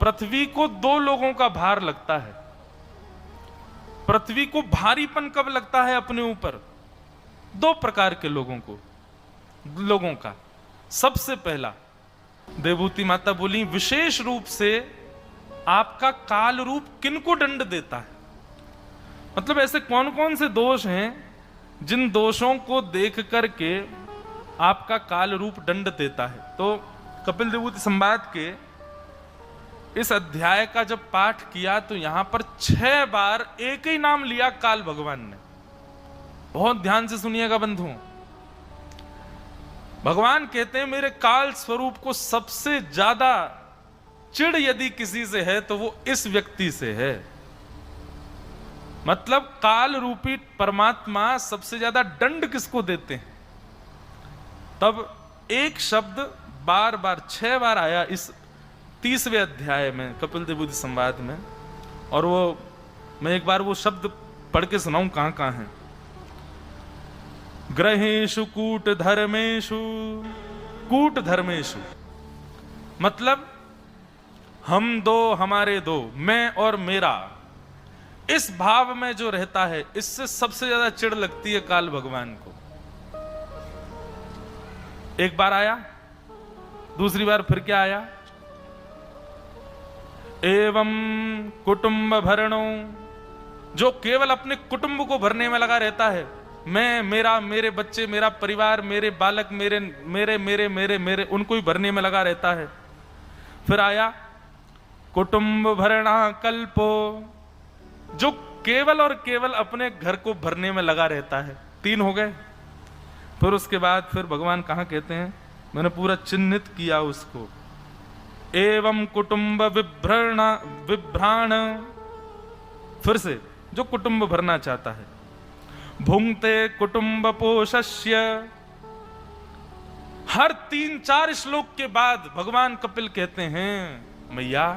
पृथ्वी को दो लोगों का भार लगता है। पृथ्वी को भारीपन कब लगता है अपने ऊपर? दो प्रकार के लोगों का। सबसे पहला, देवभूति माता बोली, विशेष रूप से आपका काल रूप किनको दंड देता है? मतलब ऐसे कौन कौन से दोष हैं जिन दोषों को देख करके आपका काल रूप दंड देता है? तो कपिल देवभूति संवाद के इस अध्याय का जब पाठ किया तो यहां पर 6 बार एक ही नाम लिया, काल भगवान ने। बहुत ध्यान से सुनिएगा बंधुओं। भगवान कहते हैं मेरे काल स्वरूप को सबसे ज्यादा चिढ़ यदि किसी से है तो वो इस व्यक्ति से है। मतलब काल रूपी परमात्मा सबसे ज्यादा दंड किसको देते हैं? तब एक शब्द बार बार 6 बार आया इस 30वें अध्याय में कपिल देवभूति संवाद में, और वो मैं एक बार वो शब्द पढ़ के सुनाऊं कहां कहां है। ग्रहेषु कूट धर्मेषु, मतलब हम दो, हमारे दो, मैं और मेरा, इस भाव में जो रहता है इससे सबसे ज्यादा चिढ़ लगती है काल भगवान को। एक बार आया, दूसरी बार फिर क्या आया? एवं कुटुंब भरणो, जो केवल अपने कुटुंब को भरने में लगा रहता है। मैं, मेरा, मेरे बच्चे, मेरा परिवार, मेरे बालक, मेरे मेरे मेरे मेरे मेरे उनको ही भरने में लगा रहता है। फिर आया कुटुंब भरणा कल्पो, जो केवल और केवल अपने घर को भरने में लगा रहता है। 3 हो गए। फिर उसके बाद फिर भगवान कहां कहते हैं, मैंने पूरा चिन्हित किया उसको, एवं कुटुंब विभ्राण, फिर से जो कुटुंब भरना चाहता है। भुंक्ते कुटुंब पोषस्य, हर 3-4 श्लोक के बाद भगवान कपिल कहते हैं मैया,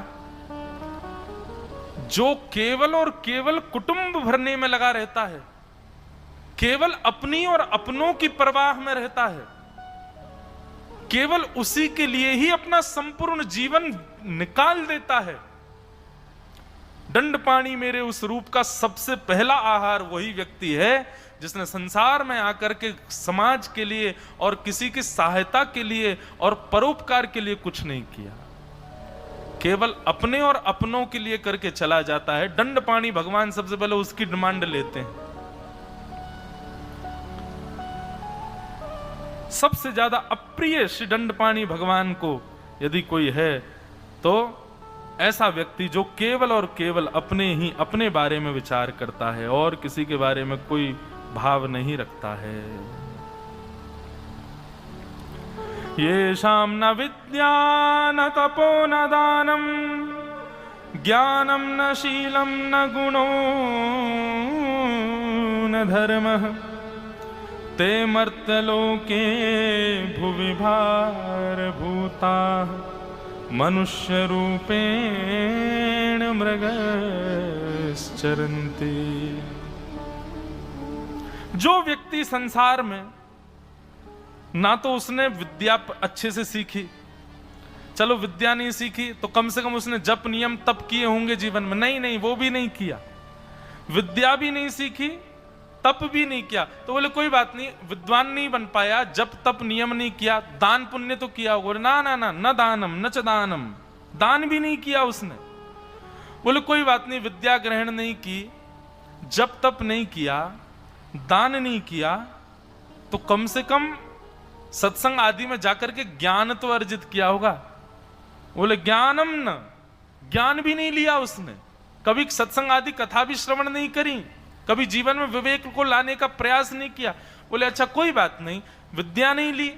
जो केवल और केवल कुटुंब भरने में लगा रहता है, केवल अपनी और अपनों की परवाह में रहता है, केवल उसी के लिए ही अपना संपूर्ण जीवन निकाल देता है। दंड पानी मेरे उस रूप का सबसे पहला आहार वही व्यक्ति है जिसने संसार में आकर के समाज के लिए और किसी की सहायता के लिए और परोपकार के लिए कुछ नहीं किया, केवल अपने और अपनों के लिए करके चला जाता है। दंड पानी भगवान सबसे पहले उसकी डिमांड लेते हैं। सबसे ज्यादा अप्रिय श्री दंड पानी भगवान को यदि कोई है तो ऐसा व्यक्ति जो केवल और केवल अपने बारे में विचार करता है और किसी के बारे में कोई भाव नहीं रखता है। येषां न विद्या न तपो न दानम ज्ञानम न शीलम न गुणो न धर्मः ते मर्त्यलोके भुवि भारभूताः मनुष्य रूपेण मृगश्चरन्ति। जो व्यक्ति संसार में ना तो उसने विद्या अच्छे से सीखी, चलो विद्या नहीं सीखी तो कम से कम उसने जप नियम तप किए होंगे जीवन में, नहीं वो भी नहीं किया। विद्या भी नहीं सीखी, तप भी नहीं किया, तो बोले कोई बात नहीं, विद्वान नहीं बन पाया, जप तप नियम नहीं किया, दान पुण्य तो किया होगा। ना दानम न च दानम, दान भी नहीं किया उसने। बोले कोई बात नहीं, विद्या ग्रहण नहीं की, जप तप नहीं किया, दान नहीं किया, तो कम से कम सत्संग आदि में जाकर के ज्ञान तो अर्जित किया होगा। बोले ज्ञानम न, ज्ञान भी नहीं लिया उसने, कभी सत्संग आदि कथा भी श्रवण नहीं करी, कभी जीवन में विवेक को लाने का प्रयास नहीं किया। बोले अच्छा कोई बात नहीं, विद्या नहीं ली,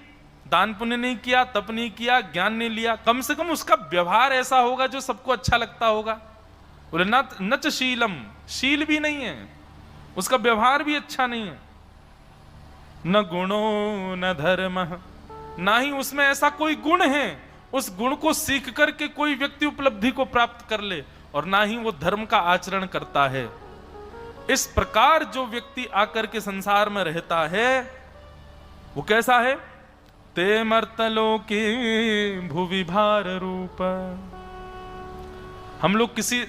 दान पुण्य नहीं किया, तप नहीं किया, ज्ञान नहीं लिया, कम से कम उसका व्यवहार ऐसा होगा जो सबको अच्छा लगता होगा। बोले न च शीलम, शील भी नहीं है, उसका व्यवहार भी अच्छा नहीं है। न गुणो न धर्म, ना ही उसमें ऐसा कोई गुण है उस गुण को सीख करके कोई व्यक्ति उपलब्धि को प्राप्त कर ले, और ना ही वो धर्म का आचरण करता है। इस प्रकार जो व्यक्ति आकर के संसार में रहता है वो कैसा है? ते मर्तलोके भुवि भार रूप, हम लोग किसी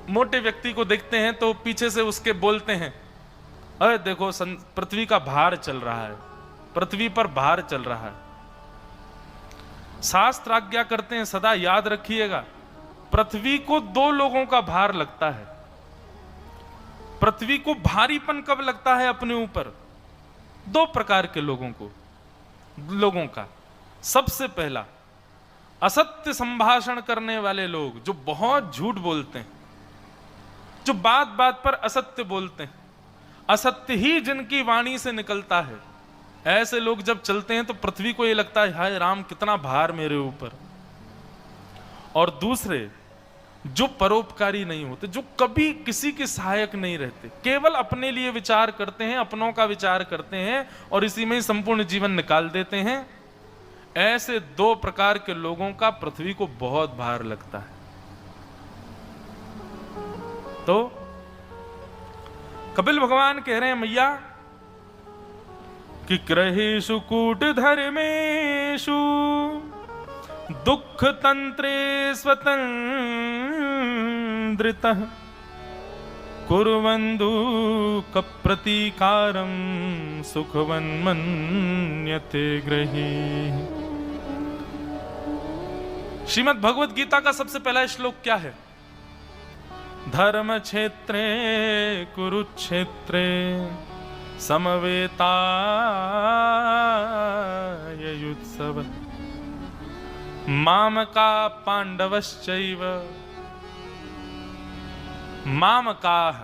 मोटे व्यक्ति को देखते हैं तो पीछे से उसके बोलते हैं, अरे देखो पृथ्वी का भार चल रहा है, पृथ्वी पर भार चल रहा है। शास्त्र आज्ञा करते हैं, सदा याद रखिएगा, पृथ्वी को दो लोगों का भार लगता है। पृथ्वी को भारीपन कब लगता है अपने ऊपर? दो प्रकार के लोगों का। सबसे पहला, असत्य संभाषण करने वाले लोग, जो बहुत झूठ बोलते हैं, जो बात बात पर असत्य बोलते हैं, असत्य ही जिनकी वाणी से निकलता है, ऐसे लोग जब चलते हैं तो पृथ्वी को ये लगता है, हाय राम कितना भार मेरे ऊपर। और दूसरे, जो परोपकारी नहीं होते, जो कभी किसी के सहायक नहीं रहते, केवल अपने लिए विचार करते हैं, अपनों का विचार करते हैं और इसी में ही संपूर्ण जीवन निकाल देते हैं, ऐसे दो प्रकार के लोगों का पृथ्वी को बहुत भार लगता है। तो कपिल भगवान कह रहे हैं, मैया कि ग्रहेषु कूट धर्मेषु दुख तंत्रे स्वतंत्रितः कुर्वन्तु कप्रतीकारं सुखवन्मन्यते ग्रही। श्रीमद् भगवद गीता का सबसे पहला श्लोक क्या है? धर्म क्षेत्रे कुरुक्षेत्रे समवेतायुत्सव मामका पांडवश्चैव। मामकाः,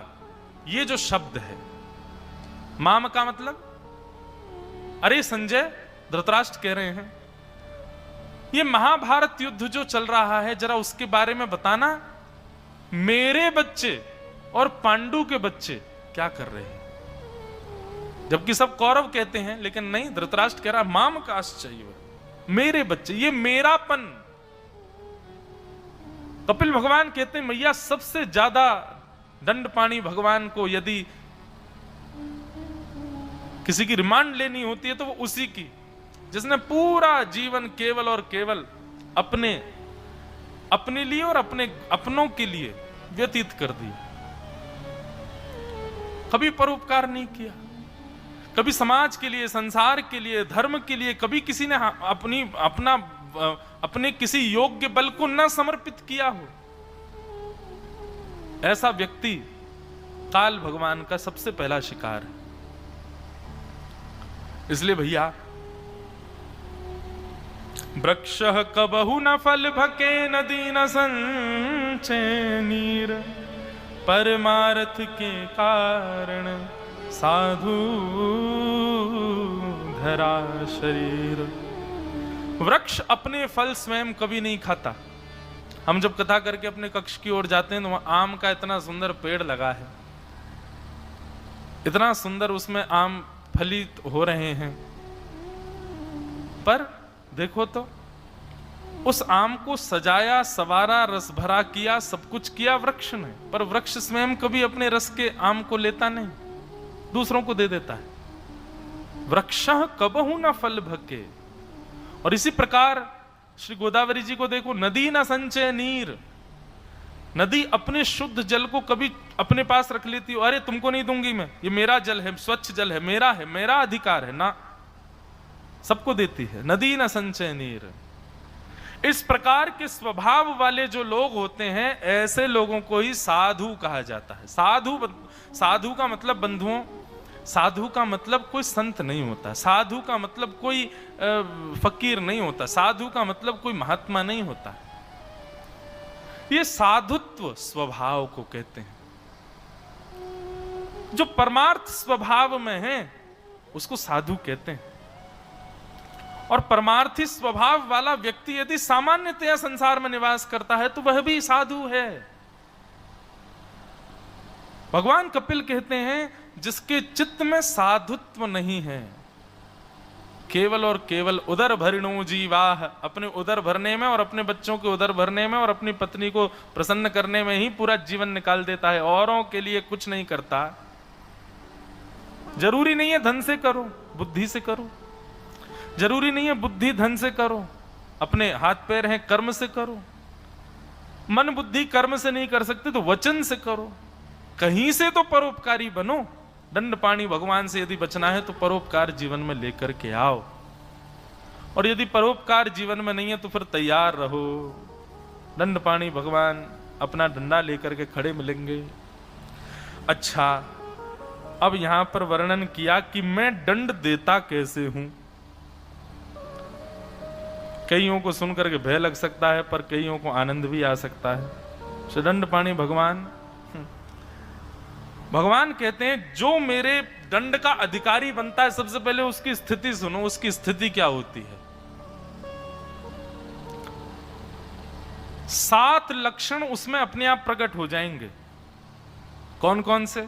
ये जो शब्द है, माम का मतलब, अरे संजय, धृतराष्ट्र कह रहे हैं, ये महाभारत युद्ध जो चल रहा है जरा उसके बारे में बताना। मेरे बच्चे और पांडु के बच्चे क्या कर रहे हैं? जबकि सब कौरव कहते हैं, लेकिन नहीं, धृतराष्ट्र कह रहा माम काश्चैव, मेरे बच्चे, ये मेरापन। कपिल भगवान कहते हैं, मैया सबसे ज्यादा दंडपाणी भगवान को यदि किसी की रिमांड लेनी होती है तो वो उसी की, जिसने पूरा जीवन केवल और केवल अपने लिए और अपनों के लिए व्यतीत कर दिया। कभी परोपकार नहीं किया, कभी समाज के लिए, संसार के लिए, धर्म के लिए कभी किसी ने अपने किसी योग्य बल को न समर्पित किया हो। ऐसा व्यक्ति काल भगवान का सबसे पहला शिकार है। इसलिए भैया, वृक्षः कबहु न फल भके नदी न संचय नीर, परमार्थ के कारण साधु धरा शरीर। वृक्ष अपने फल स्वयं कभी नहीं खाता। हम जब कथा करके अपने कक्ष की ओर जाते हैं तो वहां आम का इतना सुंदर पेड़ लगा है, इतना सुंदर उसमें आम फलित हो रहे हैं, पर देखो तो उस आम को सजाया, सवारा, रस भरा किया, सब कुछ किया वृक्ष ने, पर वृक्ष स्वयं कभी अपने रस के आम को लेता नहीं, दूसरों को दे देता है। वृक्षः कबहु न फल भके। और इसी प्रकार श्री गोदावरी जी को देखो, नदी न संचय नीर। नदी अपने शुद्ध जल को कभी अपने पास रख लेती हो, अरे तुमको नहीं दूंगी मैं, ये मेरा जल है, स्वच्छ जल है, मेरा अधिकार है ना, सबको देती है। नदी न संचय नीर। इस प्रकार के स्वभाव वाले जो लोग होते हैं, ऐसे लोगों को ही साधु कहा जाता है। साधु का मतलब बंधुओं, साधु का मतलब कोई संत नहीं होता, साधु का मतलब कोई फकीर नहीं होता, साधु का मतलब कोई महात्मा नहीं होता। ये साधुत्व स्वभाव को कहते हैं। जो परमार्थ स्वभाव में है उसको साधु कहते हैं। और परमार्थी स्वभाव वाला व्यक्ति यदि सामान्यतया संसार में निवास करता है तो वह भी साधु है। भगवान कपिल कहते हैं, जिसके चित्त में साधुत्व नहीं है, केवल और केवल उदर भरिणो जीवाह, अपने उदर भरने में और अपने बच्चों के उदर भरने में और अपनी पत्नी को प्रसन्न करने में ही पूरा जीवन निकाल देता है, औरों के लिए कुछ नहीं करता। जरूरी नहीं है धन से करो, बुद्धि से करो, जरूरी नहीं है बुद्धि धन से करो, अपने हाथ पैर हैं कर्म से करो, मन बुद्धि कर्म से नहीं कर सकते तो वचन से करो, कहीं से तो परोपकारी बनो। दंड पाणी भगवान से यदि बचना है तो परोपकार जीवन में लेकर के आओ, और यदि परोपकार जीवन में नहीं है तो फिर तैयार रहो, दंड पाणी भगवान अपना डंडा लेकर के खड़े मिलेंगे। अच्छा, अब यहां पर वर्णन किया कि मैं दंड देता कैसे हूं। कईयों को सुनकर के भय लग सकता है, पर कईयों को आनंद भी आ सकता है। दंड पाणी भगवान कहते हैं जो मेरे दंड का अधिकारी बनता है, सबसे पहले उसकी स्थिति सुनो, उसकी स्थिति क्या होती है। 7 लक्षण उसमें अपने आप प्रकट हो जाएंगे। कौन कौन से?